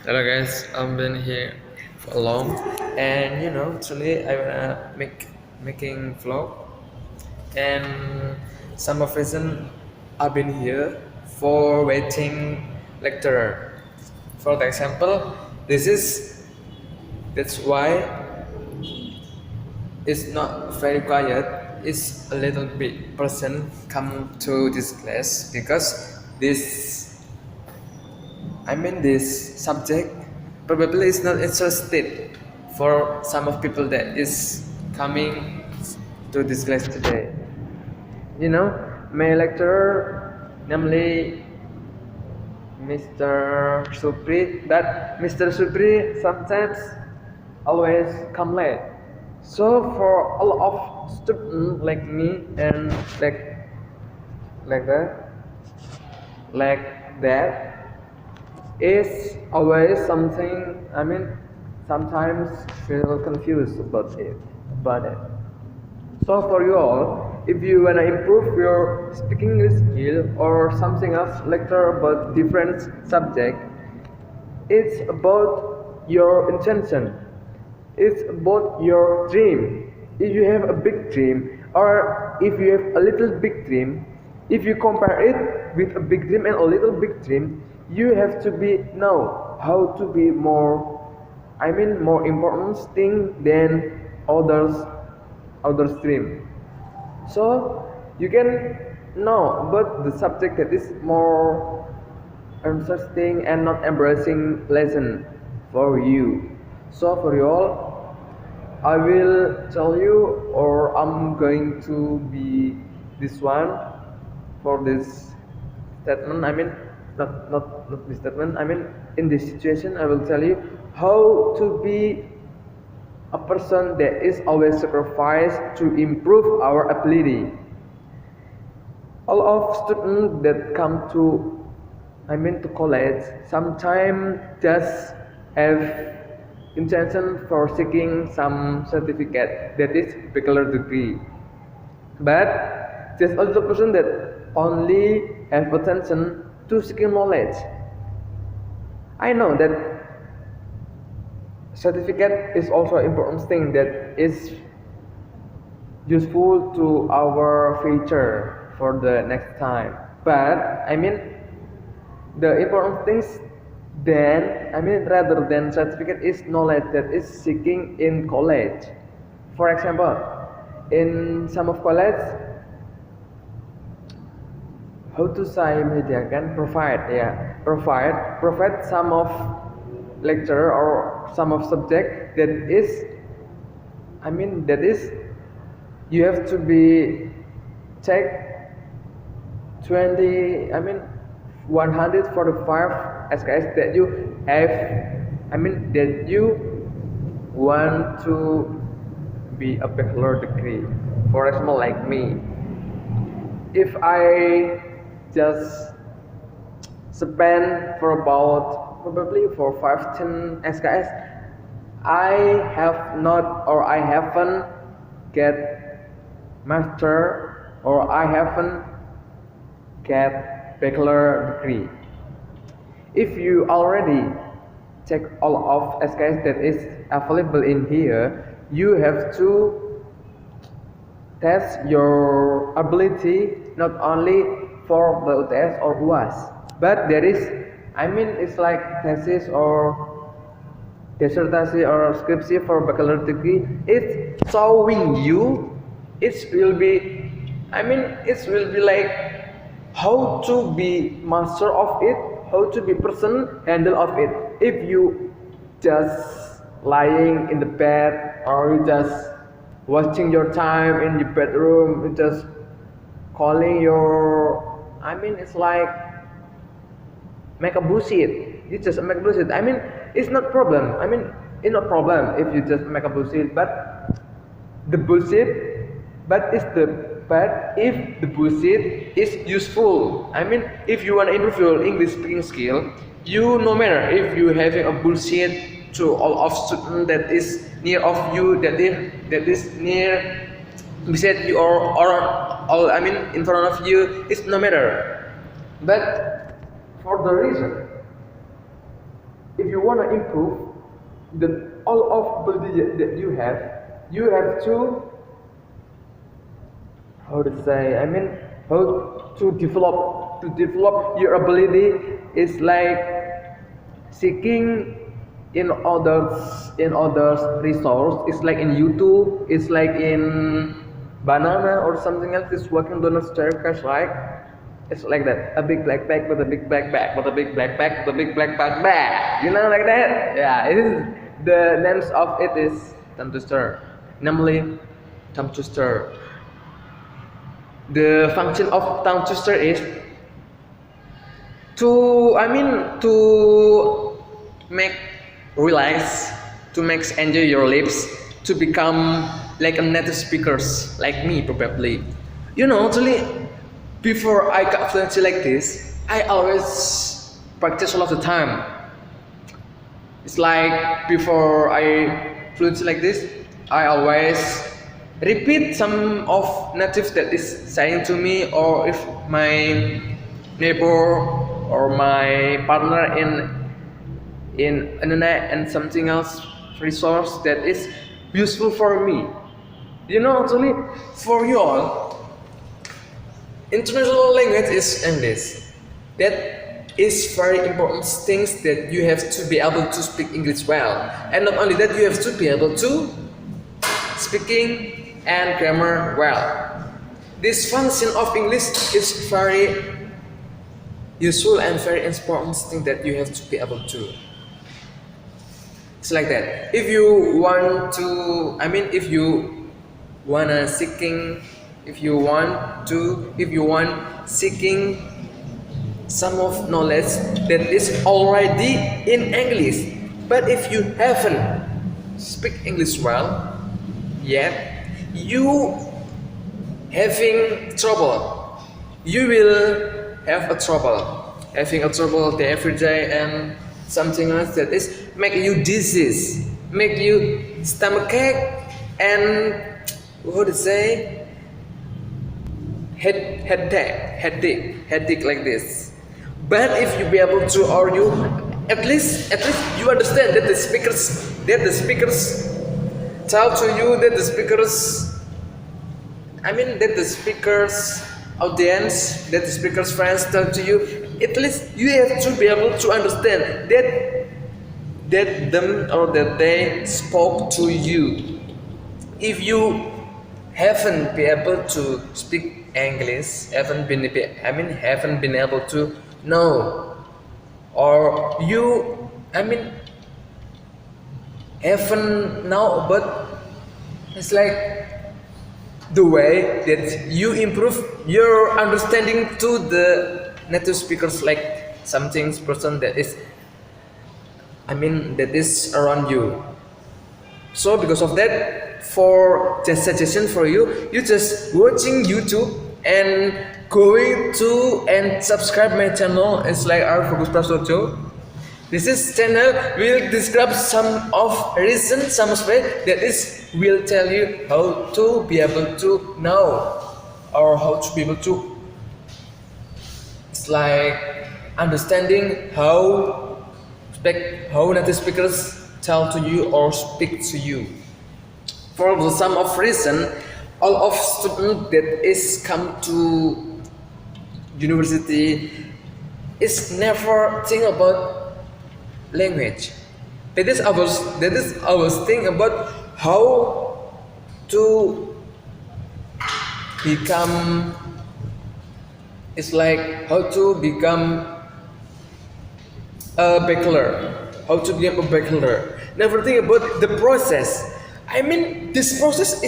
Hello guys, I've been here for long, and today I wanna making vlog, and some of reason I've been here for waiting lecturer. For the example, this is that's why it's not very quiet. It's a little bit person come to this class because this subject probably is not interested for some of people that is coming to this class today. You know, my lecturer, namely Mr. Supri, but Mr. Supri sometimes always come late. So for all of students like me and like that, like that, is always something. Sometimes feel confused about it. So for you all, if you wanna improve your speaking English skill or something else, lecture about different subject, it's about your intention. It's about your dream. If you have a big dream, or if you have a little big dream, if you compare it with a big dream and a little big dream, you have to know how to be more important thing than others stream. So you can know about the subject that is more interesting and not embarrassing lesson for you. So for you all, I will tell you, or I'm going to be this one for this statement. Not this statement. In this situation, I will tell you how to be a person that is always sacrifice to improve our ability. All of students that come to college sometimes just have intention for seeking some certificate that is bachelor degree, but just also person that only have attention to seeking knowledge. I know that certificate is also an important thing that is useful to our future for the next time. But the important things rather than certificate is knowledge that is seeking in college. For example, in some of college, how to say menyediakan provide some of lecture or some of subject that is you have to be check 145 SKS that you have that you want to be a bachelor degree. For example, like me, if I just spend for about probably for 15 SKS, I haven't get master, or I haven't get bachelor degree. If you already check all of SKS that is available in here, you have to test your ability not only for the UTS or UAS, but there is it's like thesis or dissertation or scripture for bachelor degree. It's showing you it will be like how to be master of it, how to be person handle of it. If you just lying in the bed, or you just watching your time in the bedroom, you just calling your it's like make a bullshit. You just make bullshit. It's not problem. It's not problem if you just make a bullshit, but the bullshit, but if the bullshit is useful. If you want to improve your English speaking skill, you no matter if you having a bullshit to all of student that is near of you, that is near beside you, or in front of you, it's no matter. But for the reason, if you want to improve the all of ability that you have to, how to say, I mean, how to develop your ability is like seeking in others resource. It's like in YouTube, it's like in banana or something else. It's walking down a staircase, right? It's like that, a big black bag with a big black bag with a big black bag with a big black bag, you know, like that. Yeah, it is. The names of it is tambah, namely tambah. The function of tambah is to make relax, to make enjoy your lips, to become like a native speakers like me probably. You know, actually, before I got fluency like this, I always practice all of the time. It's like before I fluency like this, I always repeat some of natives that is saying to me, or if my neighbor or my partner in internet and something else resource that is useful for me. You know, actually, for you all, international language is English. That is very important things that you have to be able to speak English well, and not only that, you have to be able to speaking and grammar well. This function of English is very useful and very important thing that you have to be able to. It's like that. If you want to, I mean, if you wanna seeking, if you want seeking some of knowledge that is already in English, but if you haven't speak English well yet, you having trouble. You will have a trouble, having a trouble day every day, and something else that is make you disease, make you stomachache, and what to say, headache like this. But if you be able to, or you at least you understand that the speakers tell to you, that the speakers audience, that the speakers friends tell to you, at least you have to be able to understand that them or that they spoke to you. If you haven't been able to speak English, haven't been able to know, or you haven't know, but it's like the way that you improve your understanding to the native speakers, like something person that is that is around you. So because of that, for just suggestion for you, you just watching YouTube and going to and subscribe my channel. It's like our Focus Prasojo. This is channel will describe some of reason, some aspect that is will tell you how to be able to know, or how to be able to, it's like understanding how native speakers tell to you or speak to you. For the some of reason, all of students that is come to university is never think about language. That is our thing about how to become. It's like how to become a bachelor. How to become a bachelor. Never think about the process. This process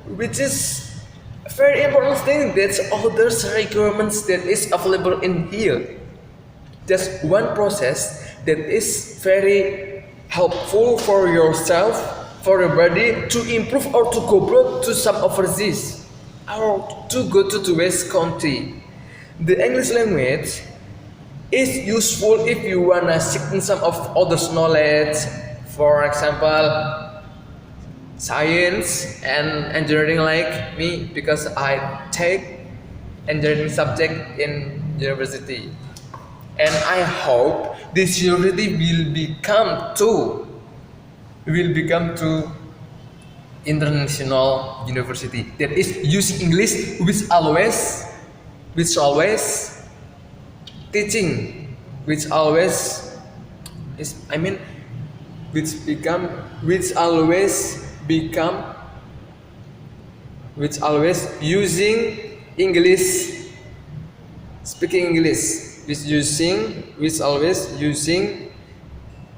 which is a very important thing. That's all those requirements that is available in here. Just one process that is very helpful for yourself, for your body to improve or to go abroad to some overseas or to go to the West Country. The English language is useful if you wanna seek some of others' knowledge. For example, science and engineering like me, because I take engineering subject in university. And I hope this university will become to international university that is using English which always teaching, which always is I mean which always using English, speaking English, which always using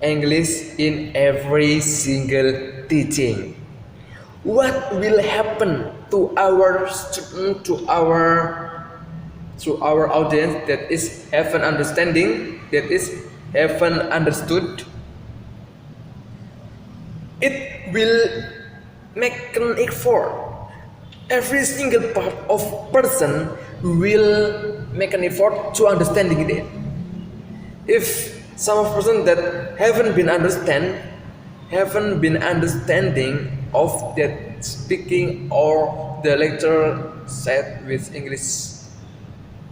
English in every single teaching. What will happen to our student, to our audience that is haven't understanding, that is haven't understood? It will make an effort. Every single part of person will make an effort to understanding it. If some of person that haven't been understanding of that speaking or the lecture said with English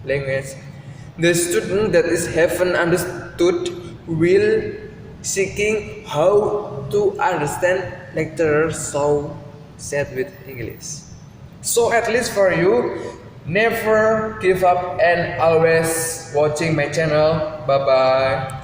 language, the student that is haven't understood will seeking how to understand lecture so said with English. So at least for you, never give up and always watching my channel. Bye bye.